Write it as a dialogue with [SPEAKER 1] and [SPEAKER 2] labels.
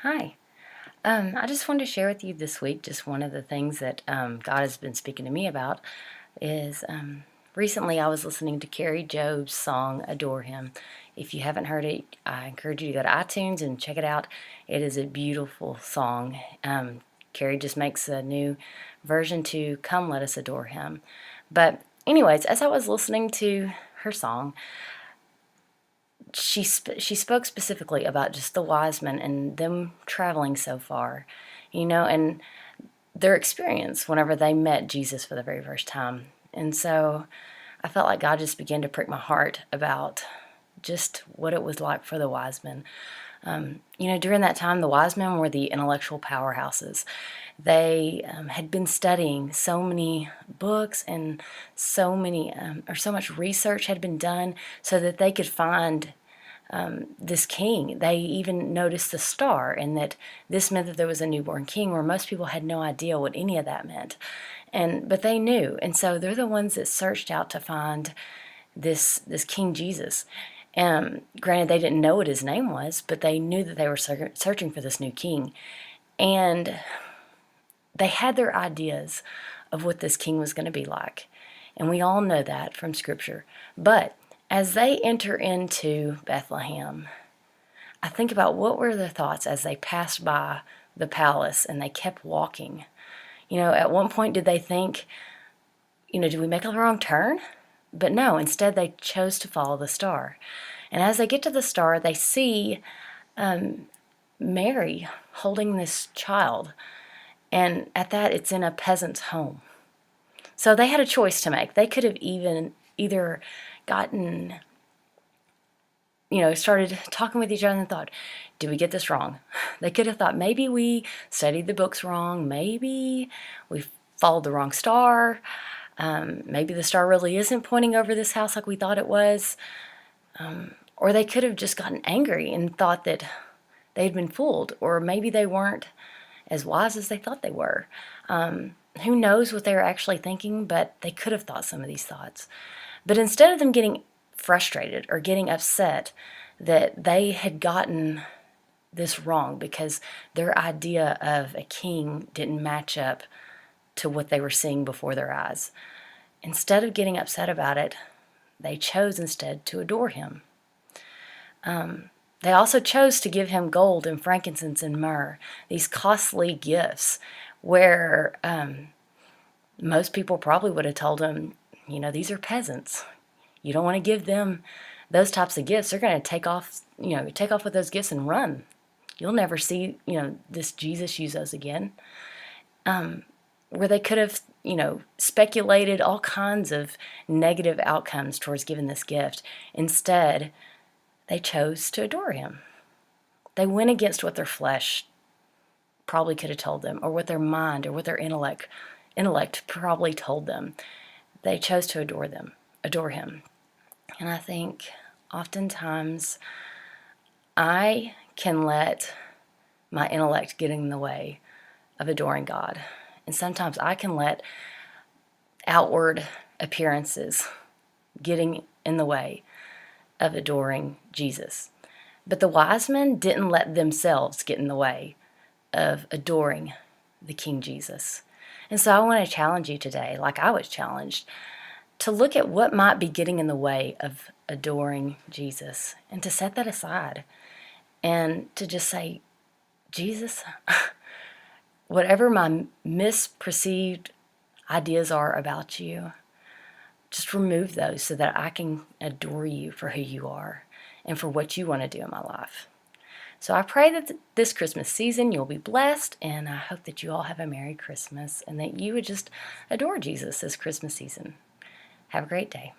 [SPEAKER 1] Hi. I just wanted to share with you this week just one of the things that God has been speaking to me about is recently I was listening to Carrie Job's song Adore Him. If you haven't heard it, I encourage you to go to iTunes and check it out. It is a beautiful song. Carrie just makes a new version to Come Let Us Adore Him. But anyways, as I was listening to her song, she spoke specifically about just the wise men and them traveling so far, and their experience whenever they met Jesus for the very first time. And so I felt like God just began to prick my heart about just what it was like for the wise men. During that time, the wise men were the intellectual powerhouses. They had been studying so many books and so much research had been done so that they could find this king. They even noticed the star, and that this meant that there was a newborn king, where most people had no idea what any of that meant. But they knew, and so they're the ones that searched out to find this King Jesus. Granted, they didn't know what his name was, but they knew that they were searching for this new king. And they had their ideas of what this king was going to be like. And we all know that from Scripture. But as they enter into Bethlehem, I think about what were their thoughts as they passed by the palace and they kept walking. At one point, did they think, did we make a wrong turn? But no, instead they chose to follow the star. And as they get to the star, they see Mary holding this child. And at that, it's in a peasant's home. So they had a choice to make. They could have either gotten, started talking with each other and thought, did we get this wrong? They could have thought, maybe we studied the books wrong. Maybe we followed the wrong star. Maybe the star really isn't pointing over this house like we thought it was. Or they could have just gotten angry and thought that they had been fooled. Or maybe they weren't as wise as they thought they were. Who knows what they were actually thinking, but they could have thought some of these thoughts. But instead of them getting frustrated or getting upset that they had gotten this wrong because their idea of a king didn't match up to what they were seeing before their eyes, instead of getting upset about it, they chose instead to adore him. They also chose to give him gold and frankincense and myrrh, these costly gifts, where most people probably would have told him, these are peasants. You don't want to give them those types of gifts. They're going to take off with those gifts and run. You'll never see, this Jesus use those again. Where they could have, speculated all kinds of negative outcomes towards giving this gift. Instead, they chose to adore him. They went against what their flesh probably could have told them, or what their mind or what their intellect probably told them. They chose to adore him. And I think oftentimes I can let my intellect get in the way of adoring God. And sometimes I can let outward appearances getting in the way of adoring Jesus. But the wise men didn't let themselves get in the way of adoring the King Jesus. And so I want to challenge you today, like I was challenged, to look at what might be getting in the way of adoring Jesus and to set that aside and to just say, Jesus, whatever my misperceived ideas are about you, just remove those so that I can adore you for who you are and for what you want to do in my life. So I pray that this Christmas season you'll be blessed, and I hope that you all have a Merry Christmas and that you would just adore Jesus this Christmas season. Have a great day.